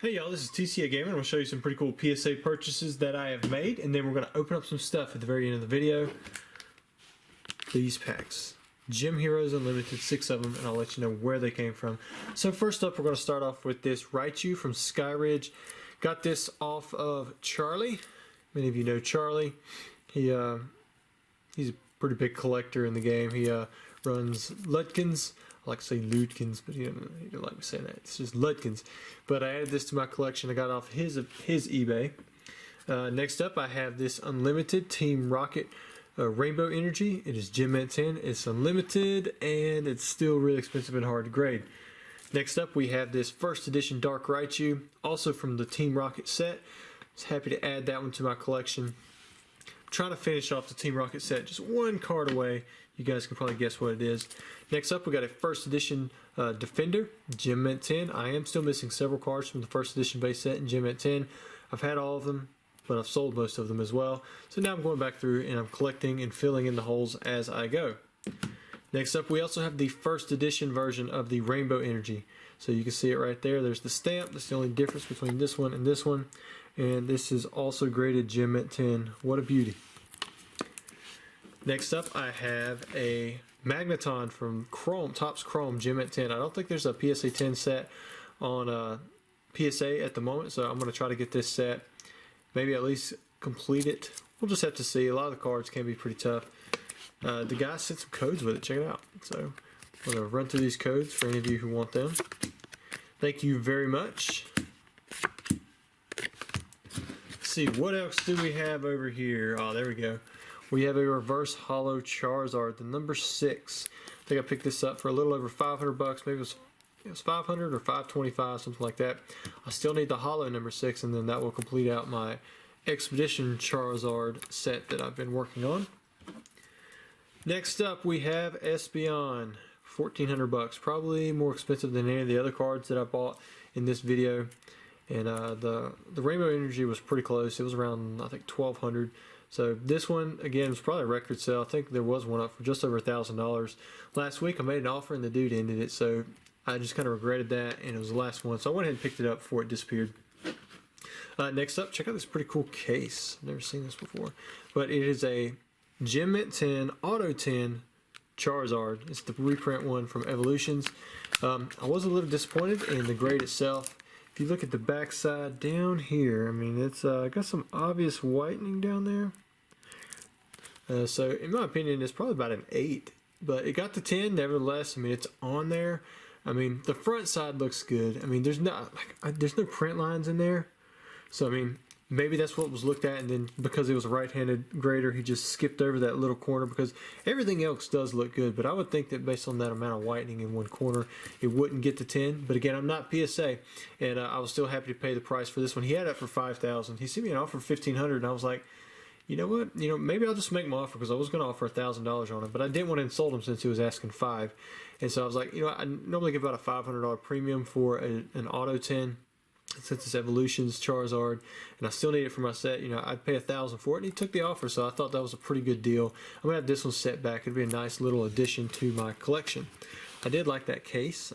Hey y'all, this is TCA Gamer, and I'm going to show you some pretty cool PSA purchases that I have made, and then we're going to open up some stuff at the very end of the video. These packs. Gym Heores Unlimited, 6 of them, and I'll let you know where they came from. So first up, we're going to start off with this Raichu from Skyridge. Got this off of Charlie. Many of you know Charlie. He's a pretty big collector in the game. He runs Ludkins. I like to say Ludkins, but he don't like me saying that. It's just Ludkins. But I added this to my collection. I got it off his eBay. Next up, I have this Unlimited Team Rocket Rainbow Energy. It is Gem Mint 10. It's unlimited, and it's still really expensive and hard to grade. Next up, we have this first edition Dark Raichu, also from the Team Rocket set. I was happy to add that one to my collection. I'm trying to finish off the Team Rocket set, just one card away. You guys can probably guess what it is. Next up, we got a first edition Defender, Gem Mint 10. I am still missing several cards from the first edition base set in Gem Mint 10. I've had all of them, but I've sold most of them as well. So now I'm going back through and I'm collecting and filling in the holes as I go. Next up, we also have the first edition version of the Rainbow Energy. So you can see it right there. There's the stamp. That's the only difference between this one and this one. And this is also graded Gem Mint 10. What a beauty. Next up, I have a Magneton from Topps Chrome Gem Mint 10. I don't think there's a PSA 10 set on PSA at the moment, so I'm going to try to get this set. Maybe at least complete it. We'll just have to see. A lot of the cards can be pretty tough. The guy sent some codes with it. Check it out. So I'm going to run through these codes for any of you who want them. Thank you very much. Let's see, what else do we have over here? Oh, there we go. We have a reverse hollow Charizard, the number 6. I think I picked this up for a little over 500 bucks. Maybe it was 500 or 525, something like that. I still need the hollow number 6, and then that will complete out my Expedition Charizard set that I've been working on. Next up, we have Espeon, 1,400 bucks. Probably more expensive than any of the other cards that I bought in this video. And the Rainbow Energy was pretty close. It was around, I think, 1,200. So this one, again, was probably a record sale. I think there was one up for just over $1,000. Last week I made an offer and the dude ended it, so I just kind of regretted that, and it was the last one. So I went ahead and picked it up before it disappeared. Next up, check out this pretty cool case. Never seen this before. But it is a Gem Mint 10 Auto 10 Charizard. It's the reprint one from Evolutions. I was a little disappointed in the grade itself. If you look at the back side down here, I mean, it's got some obvious whitening down there. So in my opinion, it's probably about an 8, but it got the 10 nevertheless. I mean, it's on there. I mean, the front side looks good. I mean, there's no print lines in there. So I mean, maybe that's what was looked at, and then because it was a right-handed grader, he just skipped over that little corner, because everything else does look good. But I would think that based on that amount of whitening in one corner, it wouldn't get to 10. But again, I'm not PSA, and I was still happy to pay the price for this one. He had it for $5,000. He sent me an offer for $1,500, and I was like, you know what? You know, maybe I'll just make my offer, because I was going to offer $1,000 on it, but I didn't want to insult him since he was asking $5,000. And so I was like, you know, I normally give about a $500 premium for an Auto 10. Since it's Evolutions Charizard, and I still need it for my set, you know, I'd pay $1,000 for it, and he took the offer, so I thought that was a pretty good deal. I'm gonna have this one set back. It'd be a nice little addition to my collection. I did like that case.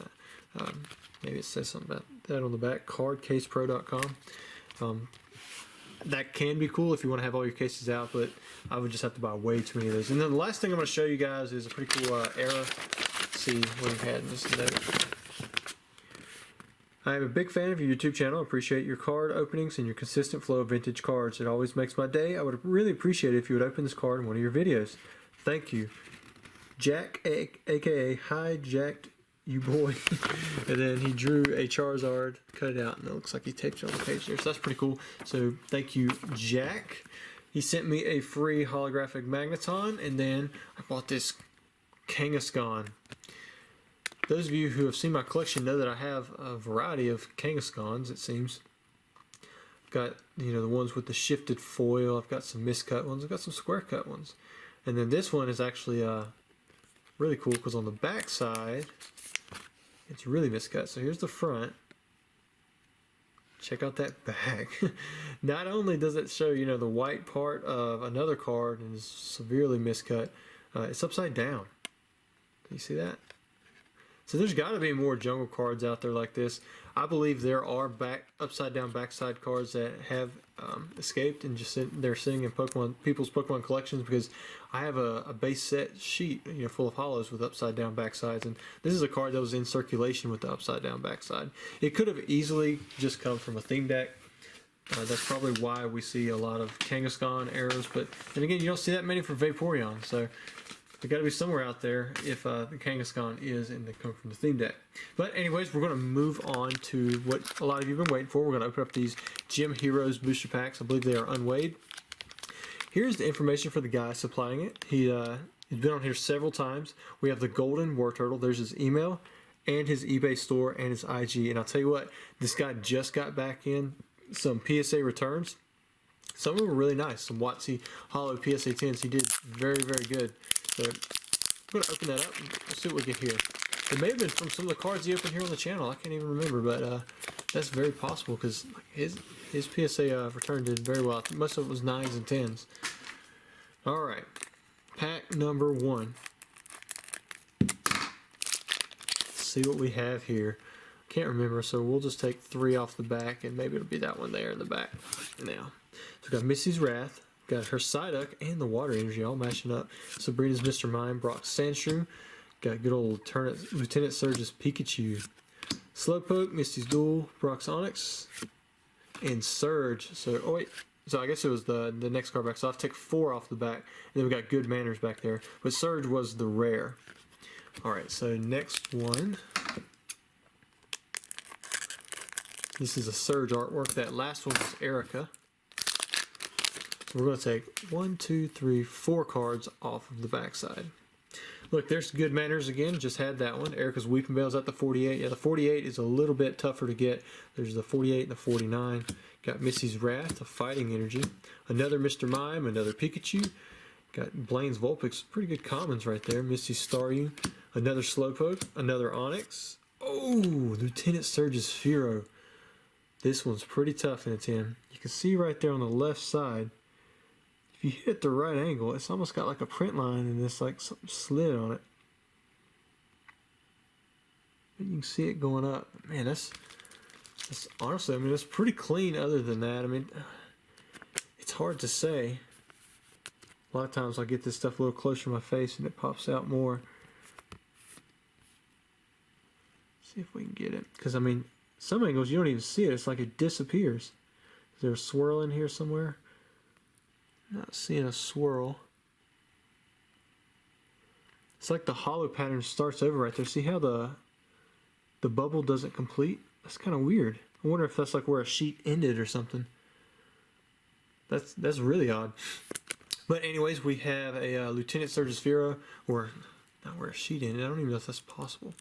Maybe it says something about that on the back. Cardcasepro.com. That can be cool if you want to have all your cases out, but I would just have to buy way too many of those. And then the last thing I'm going to show you guys is a pretty cool era. Let's see what we've had in this note. I am a big fan of your YouTube channel. I appreciate your card openings and your consistent flow of vintage cards. It always makes my day. I would really appreciate it if you would open this card in one of your videos. Thank you. Jack, aka Hijacked You Boy. And then he drew a Charizard, cut it out, and it looks like he taped it on the page there. So that's pretty cool. So thank you, Jack. He sent me a free holographic Magneton, and then I bought this Kangaskhan. Those of you who have seen my collection know that I have a variety of Kangaskhan's, it seems. I've got, you know, the ones with the shifted foil. I've got some miscut ones. I've got some square cut ones. And then this one is actually really cool, because on the back side, it's really miscut. So here's the front. Check out that back. Not only does it show, you know, the white part of another card and is severely miscut, it's upside down. Do you see that? So there's got to be more jungle cards out there like this. I believe there are upside down backside cards that have escaped and just they're sitting in people's Pokemon collections, because I have a base set sheet, full of hollows with upside down backsides, and this is a card that was in circulation with the upside down backside. It could have easily just come from a theme deck. That's probably why we see a lot of Kangaskhan arrows, but then again, you don't see that many for Vaporeon, so there got to be somewhere out there if the Kangaskhan is and they come from the theme deck. But anyways, we're going to move on to what a lot of you have been waiting for. We're going to open up these Gym Heroes booster packs. I believe they are unweighed. Here's the information for the guy supplying it. He's been on here several times. We have the Golden War Turtle. There's his email and his eBay store and his IG. And I'll tell you what, this guy just got back in some PSA returns. Some of them were really nice. Some WotC Hollow PSA 10s. He did very, very good. So I'm going to open that up and we'll see what we get here. It may have been from some of the cards he opened here on the channel. I can't even remember, but that's very possible because his PSA return did very well. I think most of it was 9s and 10s. All right, pack number 1. Let's see what we have here. Can't remember, so we'll just take 3 off the back, and maybe it'll be that one there in the back. Now, so we've got Missy's Wrath. Got her Psyduck and the Water Energy all matching up. Sabrina's Mr. Mime, Brock's Sandshrew. Got good old Lieutenant Surge's Pikachu. Slowpoke, Misty's Duel, Brock's Onyx, and Surge. So, oh wait, so I guess it was the next card back. So I'll take 4 off the back. And then we got Good Manners back there. But Surge was the rare. Alright, so next one. This is a Surge artwork. That last one was Erica. We're going to take 1, 2, 3, 4 cards off of the backside. Look, there's Good Manners again. Just had that one. Erica's Weeping Bell's at the 48. Yeah, the 48 is a little bit tougher to get. There's the 48 and the 49. Got Missy's Wrath, a Fighting Energy. Another Mr. Mime, another Pikachu. Got Blaine's Vulpix, pretty good commons right there. Missy's Staryu, another Slowpoke, another Onyx. Oh, Lieutenant Surge's Fearow. This one's pretty tough in a 10. You can see right there on the left side, if you hit the right angle, it's almost got like a print line and it's like something slid on it. And you can see it going up. Man, that's honestly, I mean, it's pretty clean other than that. I mean, it's hard to say. A lot of times I'll get this stuff a little closer to my face and it pops out more. See if we can get it. Because, I mean, some angles you don't even see it. It's like it disappears. Is there a swirl in here somewhere? Not seeing a swirl. It's like the hollow pattern starts over right there. See how the bubble doesn't complete? That's kind of weird. I wonder if that's like where a sheet ended or something. That's really odd. But anyways, we have a Lieutenant Surge's Fearow, or not where a sheet ended. I don't even know if that's possible,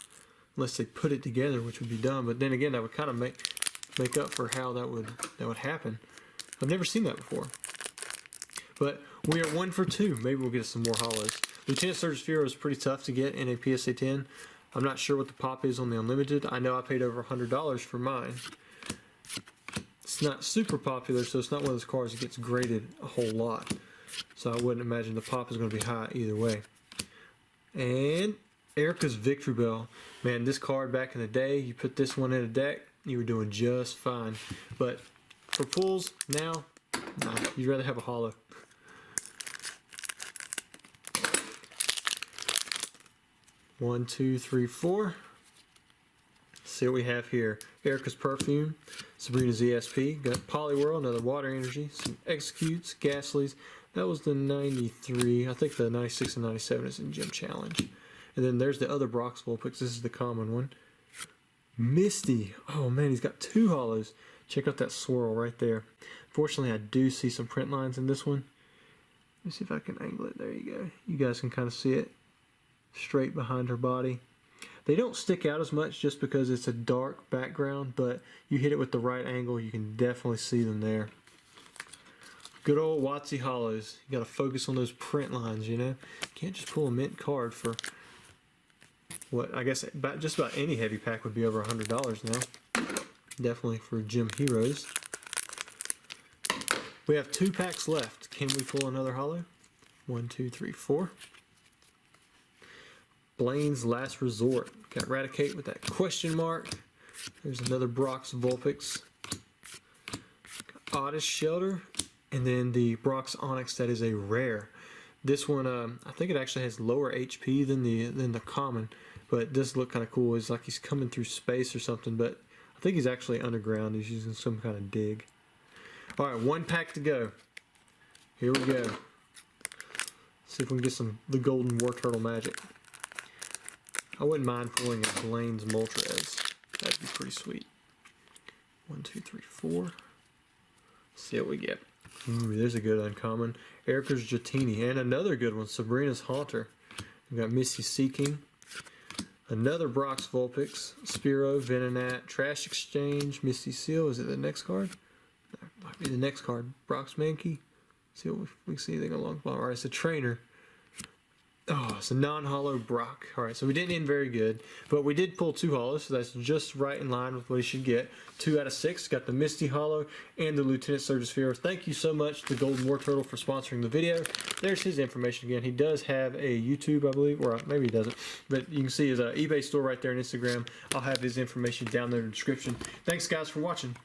unless they put it together, which would be dumb. But then again, that would kind of make up for how that would happen. I've never seen that before. But we are 1 for 2. Maybe we'll get some more hollows. Lieutenant Surge's Fearow is pretty tough to get in a PSA 10. I'm not sure what the pop is on the Unlimited. I know I paid over $100 for mine. It's not super popular, so it's not one of those cards that gets graded a whole lot. So I wouldn't imagine the pop is going to be high either way. And Erica's Victory Bell. Man, this card back in the day, you put this one in a deck, you were doing just fine. But for pulls now, nah, you'd rather have a hollow. One, two, three, 4. Let's see what we have here. Erica's Perfume, Sabrina's ESP, got Poliwhirl, another Water Energy, some Executes, Ghastlies. That was the 93. I think the 96 and 97 is in Gym Challenge. And then there's the other Brock's Vulpix. This is the common one. Misty. Oh man, he's got 2 hollows. Check out that swirl right there. Fortunately, I do see some print lines in this one. Let me see if I can angle it. There you go. You guys can kind of see it straight behind her body. They don't stick out as much just because it's a dark background, but you hit it with the right angle, you can definitely see them there. Good old WotC hollows. You got to focus on those print lines, you know. You can't just pull a mint card for what I guess just about any heavy pack would be over $100 now. Definitely for Gym Heroes. We have 2 packs left. Can we pull another hollow? 1, 2, 3, 4. Blaine's Last Resort. Got Raticate with that question mark. There's another Brock's Vulpix. Oddest Shelter. And then the Brock's Onyx, that is a rare. This one, I think it actually has lower HP than the common, but it does look kind of cool. It's like he's coming through space or something, but I think he's actually underground. He's using some kind of dig. All right, one pack to go. Here we go. See if we can get the golden war turtle magic. I wouldn't mind pulling a Blaine's Moltres. That'd be pretty sweet. 1, 2, 3, 4. Let's see what we get. Ooh, there's a good uncommon. Erica's Jatini. And another good one, Sabrina's Haunter. We've got Misty Seeking. Another Brock's Vulpix. Spearow, Venonat, Trash Exchange, Misty Seal. Is it the next card? That might be the next card. Brock's Mankey. See what we see anything along the bottom. Alright, it's a trainer. Oh, it's a non-hollow Brock. Alright, so we didn't end very good, but we did pull 2 hollows, so that's just right in line with what he should get. 2 out of 6. Got the Misty Hollow and the Lieutenant Surge's Fear. Thank you so much to Golden War Turtle for sponsoring the video. There's his information again. He does have a YouTube, I believe, or maybe he doesn't, but you can see his eBay store right there on Instagram. I'll have his information down there in the description. Thanks, guys, for watching.